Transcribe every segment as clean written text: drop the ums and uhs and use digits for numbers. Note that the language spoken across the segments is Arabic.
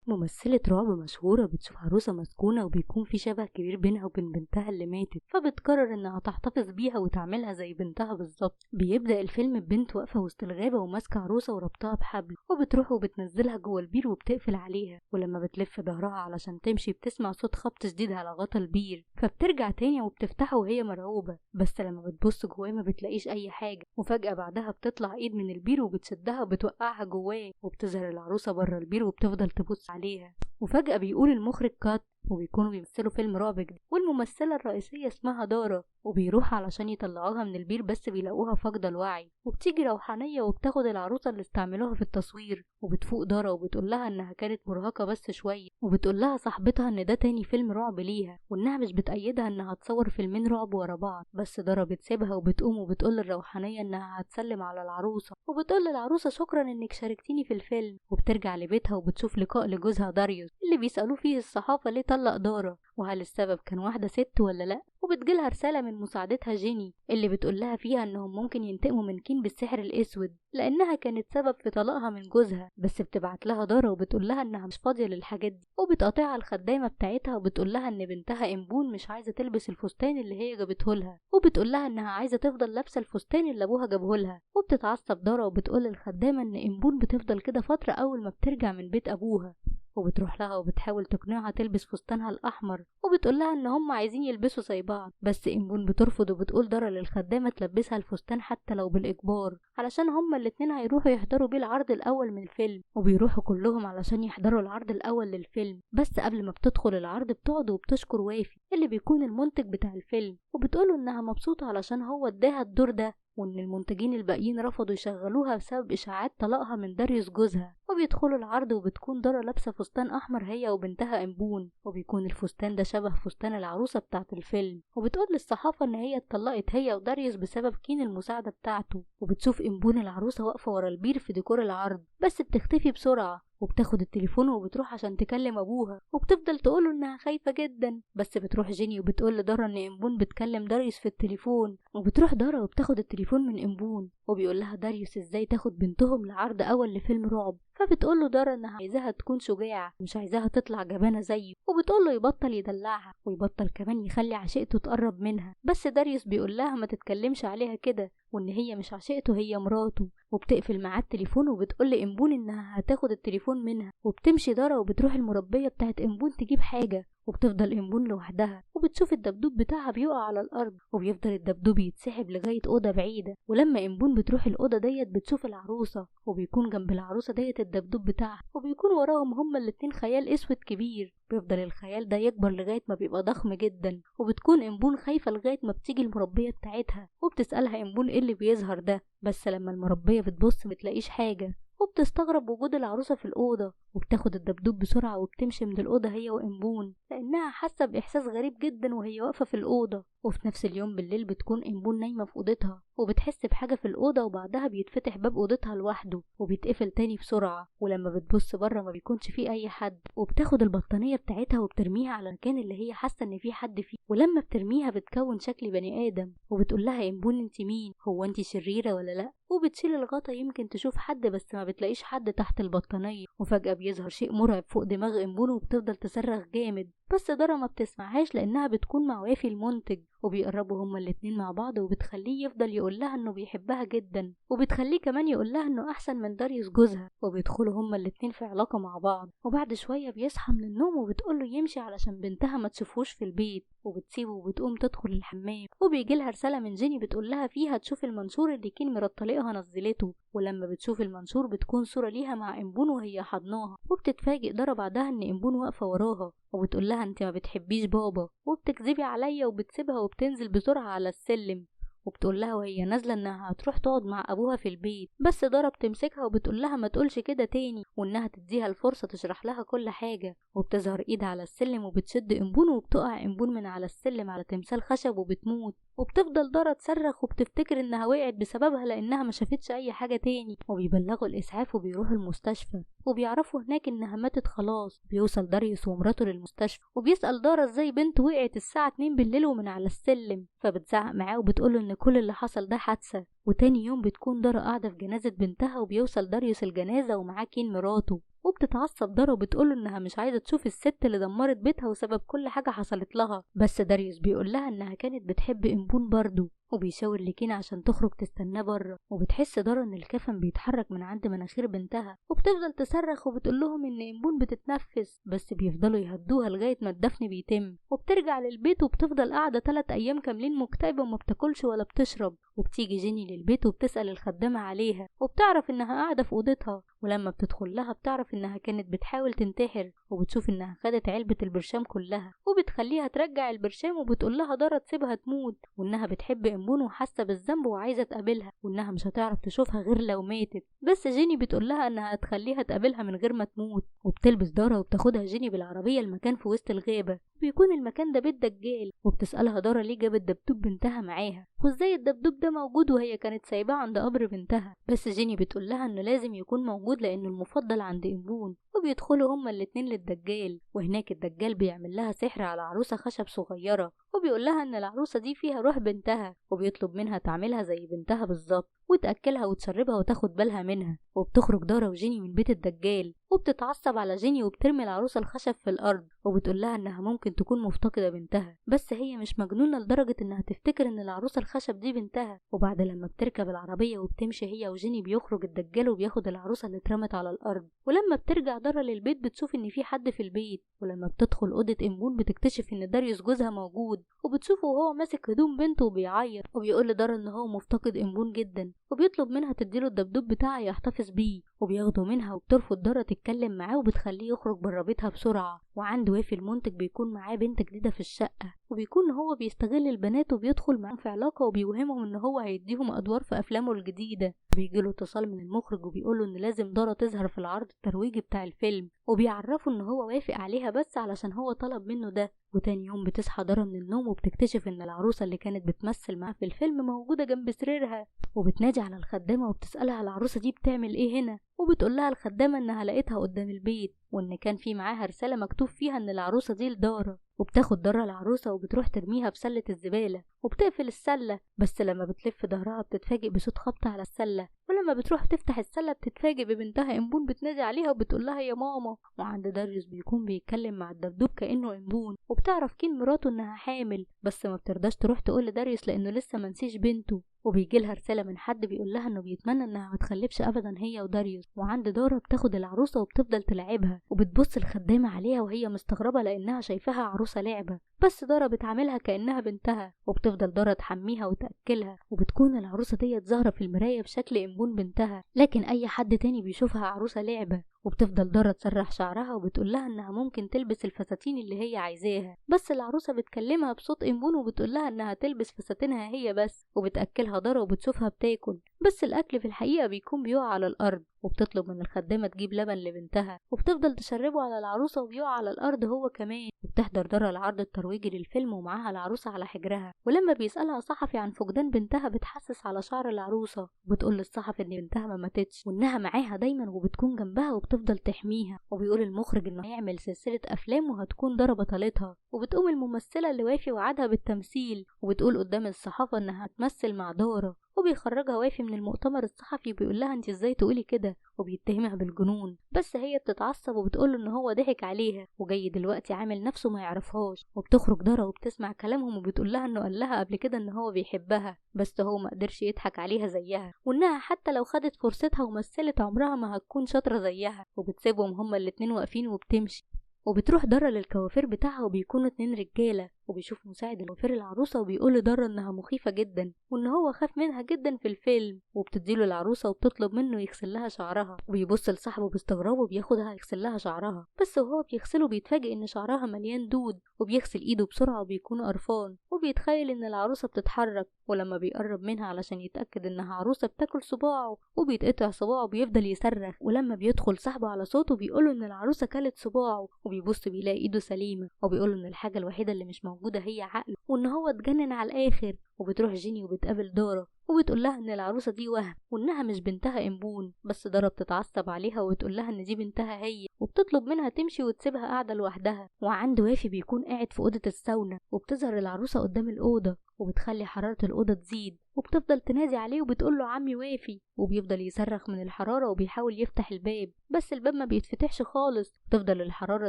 ممثلة رعب مشهورة بتشوف عروسة مسكونة وبيكون في شبه كبير بينها وبين بنتها اللي ماتت، فبتقرر انها تحتفظ بيها وتعملها زي بنتها بالظبط. بيبدأ الفيلم ببنت واقفة وسط الغابة وماسكة عروسة وربطها بحبل، وبتروح وبتنزلها جوه البير وبتقفل عليها، ولما بتلف ظهرها علشان تمشي بتسمع صوت خبط شديد على غطا البير، فبترجع تاني وبتفتحه وهي مرعوبة. بس لما بتبص جواه ما بتلاقيش اي حاجة، وفجأة بعدها بتطلع ايد من البير وبتشدها وبتوقعها جواه، وبتظهر العروسة بره البير وبتفضل تبص عليها. وفجأة بيقول المخرج كات، وبيكونوا بيمثلوا فيلم رعب جديد، والممثلة الرئيسية اسمها دارا، وبيروح علشان يطلعوها من البير بس بيلاقوها فاقدة الوعي. وبتيجي روحانية وبتاخد العروسة اللي استعملوها في التصوير، وبتفوق دارا وبتقول لها انها كانت مرهقة بس شوية، وبتقول لها صاحبتها ان ده تاني فيلم رعب ليها، وانها مش بتأيدها انها تصور فيلمين رعب ورا بعض. بس دارا بتسيبها وبتقوم وبتقول للروحانية انها هتسلم على العروسة، وبتقول للعروسة شكرا انك شاركتيني في الفيلم. وبترجع لبيتها وبتشوف لقاء لجوزها داريوس اللي بيسألوه فيه الصحافة ليه طلق دارا، وهل السبب كان واحدة ست ولا لا. وبتجيلها رسالة من مساعدتها جيني اللي بتقول لها فيها انهم ممكن ينتقموا من كين بالسحر الاسود لانها كانت سبب في طلاقها من جوزها. بس بتبعت لها دارا وبتقول لها انها مش فاضية للحاجات دي، وبتقاطعها الخدامة بتاعتها وبتقول لها ان بنتها امبون مش عايزة تلبس الفستان اللي هي جابته لها، وبتقول لها انها عايزة تفضل لابسة الفستان اللي ابوها جابه لها. وبتتعصب دارا وبتقول للخدامة ان امبون بتفضل كده فترة اول ما بترجع من بيت ابوها، وبتروح لها وبتحاول تقنعها تلبس فستانها الأحمر، وبتقول لها إن هم عايزين يلبسوا زي بعض. بس إمبون بترفض وبتقول دارا للخدامة تلبسها الفستان حتى لو بالإجبار علشان هما الاتنين هيروحوا يحضروا بيه العرض الأول من الفيلم. وبيروحوا كلهم علشان يحضروا العرض الأول للفيلم، بس قبل ما بتدخل العرض بتقعد وبتشكر وافي اللي بيكون المنتج بتاع الفيلم، وبتقوله إنها مبسوطة علشان هو اداها الدور ده، وإن المنتجين الباقيين رفضوا يشغلوها بسبب إشاعات طلاقها من داريوس جوزها. وبيدخلوا العرض وبتكون دارا لابسة فستان أحمر هي وبنتها إمبون، وبيكون الفستان ده شبه فستان العروسة بتاعة الفيلم. وبتقول للصحافة إن هي اتطلقت هي وداريوس بسبب كين المساعدة بتاعته. وبتشوف إمبون العروسة واقفة ورا البير في ديكور العرض، بس بتختفي بسرعة، وبتاخد التليفون وبتروح عشان تكلم ابوها، وبتفضل تقوله انها خايفة جدا. بس بتروح جيني وبتقول لدارا ان امبون بتكلم داريوس في التليفون، وبتروح دارا وبتاخد التليفون من امبون، وبيقول لها داريوس ازاي تاخد بنتهم لعرض اول لفيلم رعب. فبتقول له دارا انها عايزاها تكون شجاعة مش عايزاها تطلع جبانة زيه، وبتقول له يبطل يدلعها ويبطل كمان يخلي عشيقته تقرب منها. بس داريوس بيقول لها ما تتكلمش عليها كده، وان هي مش عشيقته هي مراته. وبتقفل معاه التليفون وبتقول لإمبون انها هتاخد التليفون منها، وبتمشي دارا وبتروح المربية بتاعت إمبون تجيب حاجة، وبتفضل إمبون لوحدها، وبتشوف الدبدوب بتاعها بيقع على الأرض، وبيفضل الدبدوب يتسحب لغاية أوضة بعيدة. ولما إمبون بتروح الأوضة ديت بتشوف العروسة، وبيكون جنب العروسة ديت الدبدوب بتاعها، وبيكون وراهم هما الاتنين خيال أسود كبير. بيفضل الخيال ده يكبر لغاية ما بيبقى ضخم جدا، وبتكون إمبون خايفة لغاية ما بتيجي المربية بتاعتها، وبتسألها إمبون ايه اللي بيظهر ده. بس لما المربية بتبص متلاقيش حاجة، وبتستغرب وجود العروسة في الأوضة، وبتاخد الدبدوب بسرعة وبتمشي من الأوضة هي وإمبون لأنها حاسة بإحساس غريب جدا وهي واقفة في الأوضة. وفي نفس اليوم بالليل بتكون إمبون نايمة في أوضتها وبتحس بحاجة في الأوضة، وبعدها بيتفتح باب أوضتها لوحده وبيتقفل تاني بسرعة. ولما بتبص بره ما بيكونش فيه أي حد، وبتاخد البطانية بتاعتها وبترميها على المكان اللي هي حاسة إن فيه حد فيه، ولما بترميها بتكون شكل بني آدم. وبتقول لها إمبون انت مين؟ هو انت شريرة ولا لأ؟ وبتشيل الغطا يمكن تشوف حد، بس ما بتلاقيش حد تحت البطانية. وفجأة بيظهر شيء مرعب فوق دماغ إمبون وبتفضل تصرخ جامد، بس دارا ما بتسمعهاش لأنها بتكون مع وافي المنتج، وبيقربوا هما الاتنين مع بعض، وبتخليه يفضل يقول لها انه بيحبها جدا، وبتخليه كمان يقول لها انه احسن من داريوس جوزها، وبيدخلوا هما الاتنين في علاقة مع بعض. وبعد شوية بيصحى من النوم وبتقوله يمشي علشان بنتها ما تشوفوش في البيت، وبتسيبه وبتقوم تدخل الحمام. وبيجيلها رسالة من جيني بتقول لها فيها تشوف المنشور اللي كين مرات طليقها نزلته، ولما بتشوف المنشور بتكون صورة ليها مع إمبون وهي حضناها. وبتتفاجئ دارا بعدها ان إمبون واقفة وراها، وبتقول لها انت ما بتحبيش بابا وبتكذبي عليا، وبتسيبها وبتنزل بسرعة على السلم. وبتقول لها وهي نازله انها هتروح تقعد مع ابوها في البيت، بس دارا بتمسكها وبتقول لها ما تقولش كده تاني، وانها تديها الفرصه تشرح لها كل حاجه. وبتظهر ايد على السلم وبتشد إمبون، وبتقع إمبون من على السلم على تمثال خشب وبتموت. وبتفضل دارا تصرخ وبتفتكر انها وقعت بسببها لانها ما شافتش اي حاجه تاني. وبيبلغوا الاسعاف وبيروحوا المستشفى، وبيعرفوا هناك انها ماتت خلاص. بيوصل داريوس ومراته للمستشفى، وبيسأل دارا ازاي بنت وقعت الساعه 2 بالليل ومن على السلم، فبتزعق معاه وبتقوله ان كل اللي حصل ده حادثه، وتاني يوم بتكون دارا قاعدة في جنازة بنتها، وبيوصل داريوس الجنازة ومعاه كين مراته، وبتتعصب دارا وبتقوله انها مش عايزة تشوف الست اللي دمرت بيتها وسبب كل حاجة حصلت لها. بس داريوس بيقول لها انها كانت بتحب إمبون برضه، وبيشاور لكين عشان تخرج تستناه بره. وبتحس دارا ان الكفن بيتحرك من عند مناخير بنتها، وبتفضل تصرخ وبتقول لهم ان إمبون بتتنفس، بس بيفضلوا يهدوها لغاية ما الدفن بيتم. وبترجع للبيت وبتفضل قاعدة 3 أيام كاملين مكتئبة وما بتاكلش ولا بتشرب. وبتيجي جيني للبيت وبتسأل الخدامة عليها، وبتعرف انها قاعدة في اوضتها، ولما بتدخل لها بتعرف انها كانت بتحاول تنتحر، وبتشوف انها خدت علبة البرشام كلها، وبتخليها ترجع البرشام، وبتقول لها دارا تسيبها تموت، وانها بتحب إمبون وحاسة بالذنب وعايزة تقابلها، وانها مش هتعرف تشوفها غير لو ماتت. بس جيني بتقول لها انها هتخليها تقابلها من غير ما تموت. وبتلبس دارا وبتاخدها جيني بالعربية المكان في وسط الغابة، بيكون المكان ده بيت دجال. وبتسألها دارا ليه جابت دبدوب بنتها معاها، وازاي الدبدوب ده موجود وهي كانت سايباه عند قبر بنتها. بس جيني بتقول لها انه لازم يكون موجود لانه المفضل عند إمبون. وبيدخلوا هما الاتنين للدجال، وهناك الدجال بيعمل لها سحر على عروسة خشب صغيرة، وبيقول لها ان العروسة دي فيها روح بنتها، وبيطلب منها تعملها زي بنتها بالظبط، وتأكلها وتشربها وتاخد بالها منها. وبتخرج دارا وجيني من بيت الدجال، وبتتعصب على جيني وبترمي العروسة الخشب في الأرض، وبتقول لها انها ممكن تكون مفتقدة بنتها، بس هي مش مجنونة لدرجة انها تفتكر ان العروسة الخشب دي بنتها. وبعد لما بتركب العربية وبتمشي هي وجيني، بيخرج الدجال وبياخد العروسة اللي اترمت على الأرض. ولما بترجع دارا للبيت بتشوف ان في حد في البيت، ولما بتدخل أوضة إمبون بتكتشف ان داريوس جوزها موجود، وبتشوفه وهو ماسك هدوم بنته وبيعيط، وبيقول لدارا ان هو مفتقد إمبون جدا، وبيطلب منها تديله الدبدوب بتاعها يحتفظ بيه، وبياخده منها. وبترفض دارا تتكلم معاه وبتخليه يخرج بره بيتها بسرعة. وعند وافي المنتج بيكون معاه بنت جديدة في الشقة، وبيكون هو بيستغل البنات وبيدخل معاهم في علاقة، وبيوهمهم ان هو هيديهم ادوار في افلامه الجديدة. بيجيله اتصال من المخرج وبيقوله ان لازم دارا تظهر في العرض الترويجي بتاع الفيلم، وبيعرفه ان هو وافق عليها بس علشان هو طلب منه ده. وتاني يوم بتصحى دارا من النوم وبتكتشف ان العروسة اللي كانت بتمثل معاه في الفيلم موجودة جنب سريرها، وبتنادي على الخدامة وبتسألها العروسة دي بتعمل ايه هنا. وبتقول لها الخدامة انها لقيتها قدام البيت، وان كان في معاها رسالة مكتوب فيها ان العروسة دي لدارا. وبتاخد دارا العروسة وبتروح ترميها في سلة الزبالة، وبتقفل السلة، بس لما بتلف ظهرها بتتفاجئ بصوت خبط على السلة. ولما بتروح تفتح السلة بتتفاجئ ببنتها إمبون بتنادي عليها وبتقول لها يا ماما. وعند داريوس بيكون بيتكلم مع الدبدوب كأنه إمبون، وبتعرف كين مراته انها حامل، بس ما بترضاش تروح تقول لداريوس لانه لسه منسيش بنته. وبيجي لها رسالة من حد بيقول لها انه بيتمنى انها ما تخلفش ابدا هي وداريوس. وعند دارا بتاخد العروسة وبتفضل تلعبها، وبتبص الخدامة عليها وهي مستغربة لانها شايفاها عروسة لعبة، بس دارا بتعاملها كأنها بنتها، وبتفضل دارا تحميها وتأكلها. وبتكون العروسة دي ظاهرة في المراية بشكل إمبون بنتها، لكن اي حد تاني بيشوفها عروسة لعبة. وبتفضل دارا تسرح شعرها وبتقول لها انها ممكن تلبس الفساتين اللي هي عايزاها، بس العروسة بتكلمها بصوت إمبون وبتقول لها انها تلبس فساتينها هي بس. وبتأكلها دارا وبتشوفها بتاكل، بس الأكل في الحقيقة بيكون بيقع على الأرض. وبتطلب من الخدامة تجيب لبن لبنتها، وبتفضل تشربه على العروسة وبيقع على الأرض هو كمان. وبتحضر دارا العرض الترويجي للفيلم ومعاها العروسة على حجرها، ولما بيسألها صحفي عن فقدان بنتها بتحسس على شعر العروسة، وبتقول للصحفي ان بنتها ما ماتتش وانها معاها دايما وبتكون جنبها وبتفضل تحميها. وبيقول المخرج انه هيعمل سلسلة افلام وهتكون دارا بطلتها. وبتقوم الممثلة اللي وافي وعدها بالتمثيل، وبتقول قدام الصحافة انها هتمثل مع دارا. وبيخرجها وافي من المؤتمر الصحفي وبيقول لها انت ازاي تقولي كده، وبيتهمها بالجنون، بس هي بتتعصب وبتقول ان هو ضحك عليها وجاي دلوقتي عامل نفسه ما يعرفهاش. وبتخرج دارا وبتسمع كلامهم وبتقول لها انه قال لها قبل كده ان هو بيحبها، بس هو ما قدرش يضحك عليها زيها، وانها حتى لو خدت فرصتها ومثلت عمرها ما هتكون شاطرة زيها. وبتسيبهم هما الاتنين واقفين وبتمشي. وبتروح دارا للكوافير بتاعها وبيكونوا 2 رجالة، وبيشوف مساعد الكوافير العروسة وبيقول لدارا انها مخيفة جدا وان هو خاف منها جدا في الفيلم. وبتديله العروسة وبتطلب منه يغسل لها شعرها، وبيبص لصاحبه باستغراب وبياخدها يغسل لها شعرها، بس وهو بيغسله بيتفاجئ ان شعرها مليان دود، وبيغسل ايده بسرعة وبيكون قرفان، وبيتخيل ان العروسة بتتحرك. ولما بيقرب منها علشان يتأكد انها عروسة بتاكل صباعه وبيتقطع صباعه وبيفضل يصرخ. ولما بيدخل صاحبه على صوته بيقوله ان العروسة كلت صباعه، وبيبص بيلاقي ايده سليمة، وبيقوله ان الحاجة الوحيدة اللي مش موجودة هي عقله وان هو اتجنن على الاخر. وبتروح جيني وبتقابل دارا وبتقول لها ان العروسه دي وهم وانها مش بنتها امبون. بس دارا بتتعصب عليها وتقول لها ان دي بنتها هي، وبتطلب منها تمشي وتسيبها قاعده لوحدها. وعند وافي بيكون قاعد في اوضه الساونا، وبتظهر العروسه قدام الاوضه وبتخلي حراره الاوضه تزيد، وبتفضل تنادي عليه وبتقول له عمي وافي، وبيفضل يصرخ من الحراره وبيحاول يفتح الباب، بس الباب ما بيتفتحش خالص. بتفضل الحراره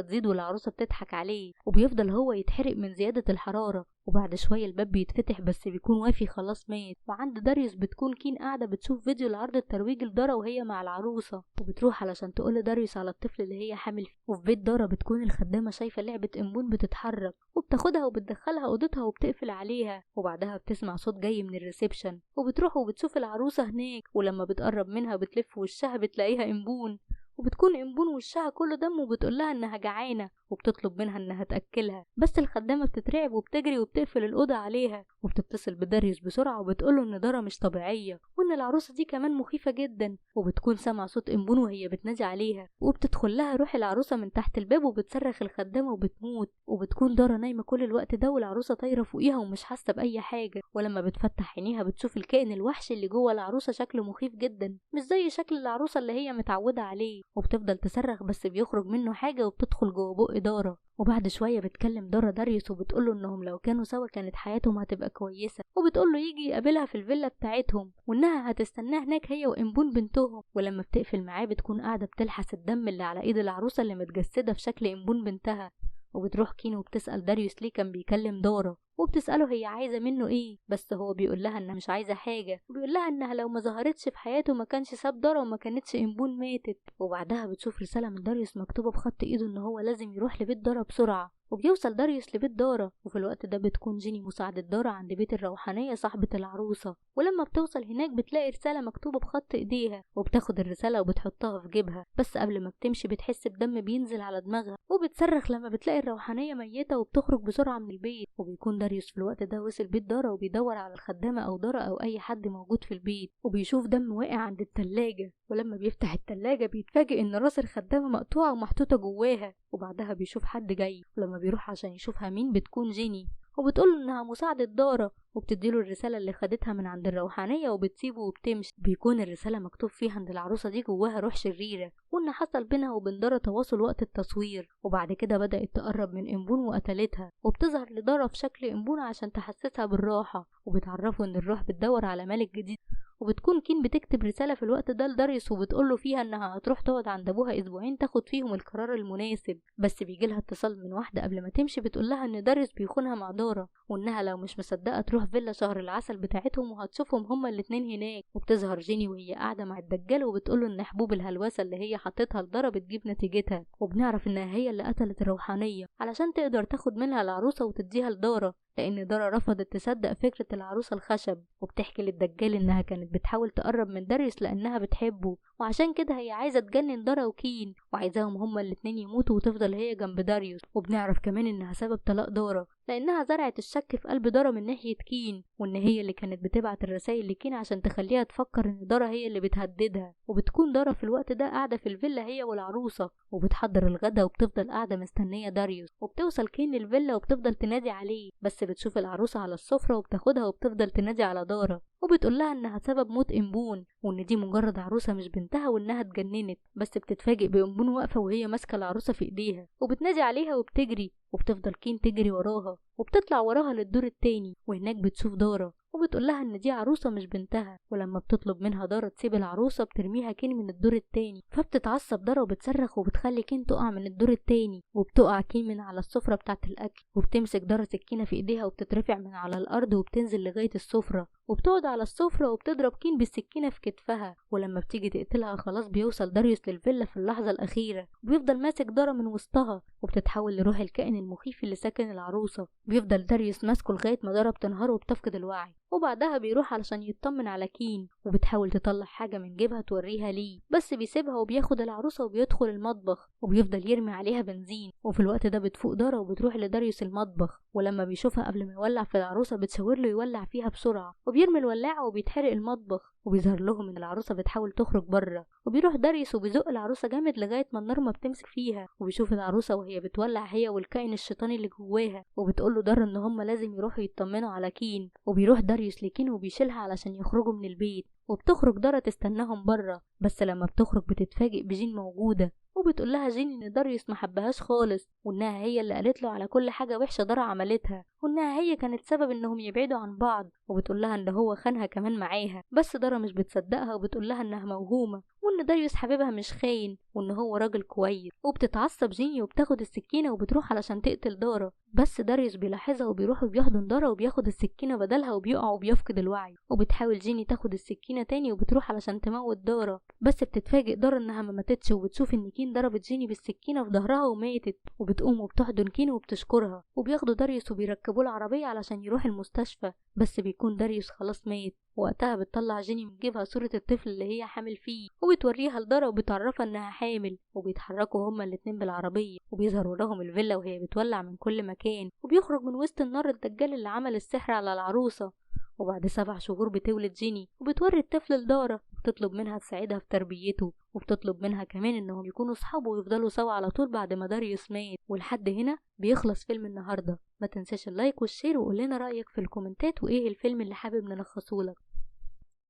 تزيد والعروسه بتضحك عليه، وبيفضل هو يتحرق من زياده الحراره. وبعد شويه الباب بيتفتح بس بيكون وافي خلاص مات. وعند داريوس بتكون كين قاعده بتشوف فيديو لعرض الترويج لدارا وهي مع العروسه، وبتروح علشان تقول لداريوس على الطفل اللي هي حامل فيه. وفي بيت دارا بتكون الخدامه شايفه لعبه امبون بتتحرك، وبتاخدها وبتدخلها اوضتها وبتقفل عليها. وبعدها بتسمع صوت جاي من الريسبشن، وبتروح وبتشوف العروسه هناك، ولما بتقرب منها بتلف وشها بتلاقيها امبون. وبتكون امبون وشها كله دم وبتقول لها انها جعانه، وبتطلب منها انها تاكلها. بس الخدامه بتترعب وبتجري وبتقفل الاوضه عليها، وبتتصل بداريوس بسرعه وبتقوله ان دارا مش طبيعيه وان العروسه دي كمان مخيفه جدا. وبتكون سامعه صوت امبون وهي بتنادي عليها، وبتدخل لها روح العروسه من تحت الباب وبتصرخ الخدامه وبتموت. وبتكون دارا نايمه كل الوقت ده والعروسه طايره فوقيها ومش حاسه باي حاجه. ولما بتفتح عينيها بتشوف الكائن الوحشي اللي جوه العروسه شكله مخيف جدا، مش زي شكل العروسه اللي هي متعوده عليه. وبتفضل تصرخ بس بيخرج منه حاجه وبتدخل جوه بق دارا. وبعد شويه بتكلم دارا داريوس وبتقوله انهم لو كانوا سوا كانت حياتهم هتبقى كويسه، وبتقوله يجي يقابلها في الفيلا بتاعتهم وانها هتستناه هناك هي وامبون بنتهم. ولما بتقفل معاه بتكون قاعده بتلحس الدم اللي على ايد العروسه اللي متجسده في شكل امبون بنتها. وبتروح كين وبتسأل داريوس ليه كان بيكلم دارا، وبتسأله هي عايزة منه ايه، بس هو بيقول لها انها مش عايزة حاجة، وبيقول لها انها لو ما ظهرتش في حياته ما كانش ساب دارا وما كانتش امبون ماتت. وبعدها بتشوف رسالة من داريوس مكتوبة بخط ايده ان هو لازم يروح لبيت دارا بسرعة. وبيوصل داريوس لبيت دارا، وفي الوقت ده بتكون جيني مساعدة دارا عند بيت الروحانية صاحبة العروسة. ولما بتوصل هناك بتلاقي رسالة مكتوبة بخط ايديها، وبتاخد الرسالة وبتحطها في جيبها. بس قبل ما بتمشي بتحس بدم بينزل على دماغها، وبتصرخ لما بتلاقي الروحانية ميتة وبتخرج بسرعة من البيت. وبيكون داريوس في الوقت ده وصل بيت دارا وبيدور على الخدامة او دارا او اي حد موجود في البيت، وبيشوف دم واقع عند التلاجة. ولما بيفتح التلاجة بيتفاجئ ان راس الخدامة مقطوعة ومحطوطة جواها. وبعدها بيشوف حد جاي، ولما بيروح عشان يشوفها مين بتكون جيني، وبتقوله انها مساعدة دارا، وبتديله الرسالة اللي خدتها من عند الروحانية وبتسيبه وبتمشي. بيكون الرسالة مكتوب فيها ان العروسة دي جواها روح شريرة، وان حصل بينها وبين دارا تواصل وقت التصوير. وبعد كده بدأت تقرب من امبون وقتلتها، وبتظهر لدارا في شكل امبون عشان تحسسها بالراحة، وبتعرفه ان الروح بتدور على ملك جديد. وبتكون كين بتكتب رسالة في الوقت ده لداريوس وبتقوله فيها انها هتروح تقعد عند ابوها اسبوعين تاخد فيهم القرار المناسب. بس بيجيلها اتصال من واحدة قبل ما تمشي بتقولها ان داريوس بيخونها مع دارا، وانها لو مش مصدقة تروح فيلا شهر العسل بتاعتهم وهتشوفهم هما الاتنين هناك. وبتظهر جيني وهي قاعدة مع الدجال وبتقوله ان حبوب الهلوسة اللي هي حطتها لدارا بتجيب نتيجتها، وبنعرف انها هي اللي قتلت الروحانية علشان تقدر تاخد منها العروسة وتديها لدارا، لان دارا رفضت تصدق فكرة العروسة الخشب. وبتحكي للدجال انها كانت بتحاول تقرب من داريوس لانها بتحبه، وعشان كده هي عايزة تجنن دارا وكين وعايزاهم هما الاتنين يموتوا وتفضل هي جنب داريوس. وبنعرف كمان انها سبب طلاق دارا لانها زرعت الشك في قلب دارا من ناحية كين، وان هي اللي كانت بتبعت الرسائل لكين عشان تخليها تفكر ان دارا هي اللي بتهددها. وبتكون دارا في الوقت ده قاعدة في الفيلا هي والعروسة وبتحضر الغدا، وبتفضل قاعدة مستنية داريوس. وبتوصل كين الفيلا وبتفضل تنادي عليه، بس بتشوف العروسة على السفرة وبتاخدها وبتفضل تنادي على دارا، وبتقول لها انها سبب موت امبون وان دي مجرد عروسة مش بنتها وانها اتجننت. بس بتتفاجئ بامبون واقفة وهي ماسكة العروسة في ايديها وبتنادي عليها وبتجري، وبتفضل كين تجري وراها وبتطلع وراها للدور التاني، وهناك بتشوف دارا وبتقول لها ان دي عروسة مش بنتها. ولما بتطلب منها دارا تسيب العروسة بترميها كين من الدور التاني، فبتتعصب دارا وبتصرخ وبتخلي كين تقع من الدور التاني، وبتقع كين من على السفرة بتاعة الاكل، وبتمسك دارا سكينة في ايديها وبتترفع من على الارض وبتنزل لغاية السفرة وبتقعد على السفرة وبتضرب كين بالسكينة في كتفها. ولما بتيجي تقتلها خلاص بيوصل داريوس للفيلا في اللحظة الأخيرة، وبيفضل ماسك دارا من وسطها وبتتحول لروح الكائن المخيف اللي ساكن العروسة. بيفضل داريوس ماسكه لغاية ما دارا بتنهار وبتفقد الوعي، وبعدها بيروح علشان يطمن على كين، وبتحاول تطلع حاجة من جيبها توريها ليه، بس بيسيبها وبياخد العروسة وبيدخل المطبخ وبيفضل يرمي عليها بنزين. وفي الوقت ده بتفوق دارا وبتروح لداريوس المطبخ، ولما بيشوفها قبل ما يولع في العروسة بتشاور له يولع فيها بسرعة، وبيرمي الولاعة وبيتحرق المطبخ. وبيظهر لهم ان العروسه بتحاول تخرج بره، وبيروح داريوس وبيزق العروسه جامد لغايه ما النار ما بتمسك فيها، وبيشوف العروسه وهي بتولع هي والكائن الشيطاني اللي جواها، وبتقول له دار ان هم لازم يروحوا يطمنوا على كين، وبيروح داريوس لكين وبيشيلها علشان يخرجوا من البيت، وبتخرج دارا تستناهم بره. بس لما بتخرج بتتفاجئ بجين موجوده، وبتقول لها جين ان داريوس ما حبهاش خالص، وانها هي اللي قالت له على كل حاجه وحشه دارا عملتها، وانها هي كانت سبب انهم يبعدوا عن بعض، وبتقول لها ان هو خانها كمان معاها. بس دارا مش بتصدقها وبتقول لها انها موهومه، وان داريوس حبيبها مش خاين، وان هو راجل كويس. وبتتعصب جيني وبتاخد السكينه وبتروح علشان تقتل دارا، بس داريوس بيلاحظها وبيروح وبيحضن دارا وبياخد السكينه بدلها وبيقع وبيفقد الوعي. وبتحاول جيني تاخد السكينه تاني وبتروح علشان تموت دارا، بس بتتفاجئ دارا انها ما ماتتش، وبتشوف ان كين ضربت جيني بالسكينه في ظهرها وماتت، وبتقوم وبتحضن كين وبتشكرها، وبياخدوا داريوس وبيركبوه العربيه علشان يروح المستشفى. بس بيكون داريوس خلاص مات. وقتها بتطلع جيني من جيبها صورة الطفل اللي هي حامل فيه، وبتوريها لدارا وبتعرفها انها حامل، وبيتحركوا هما الاتنين بالعربية، وبيظهر وراهم الفيلا وهي بتولع من كل مكان، وبيخرج من وسط النار الدجال اللي عمل السحر على العروسة. وبعد 7 شهور بتولد جيني وبتوري الطفل لدارا، وبتطلب منها تساعدها في تربيته، وبتطلب منها كمان انهم يكونوا صحاب ويفضلوا سوا على طول بعد ما داريوس مات. ولحد هنا بيخلص فيلم النهارده. ما تنساش اللايك والشير وقول لنا رأيك في الكومنتات وايه الفيلم اللي حابب نلخصه لك.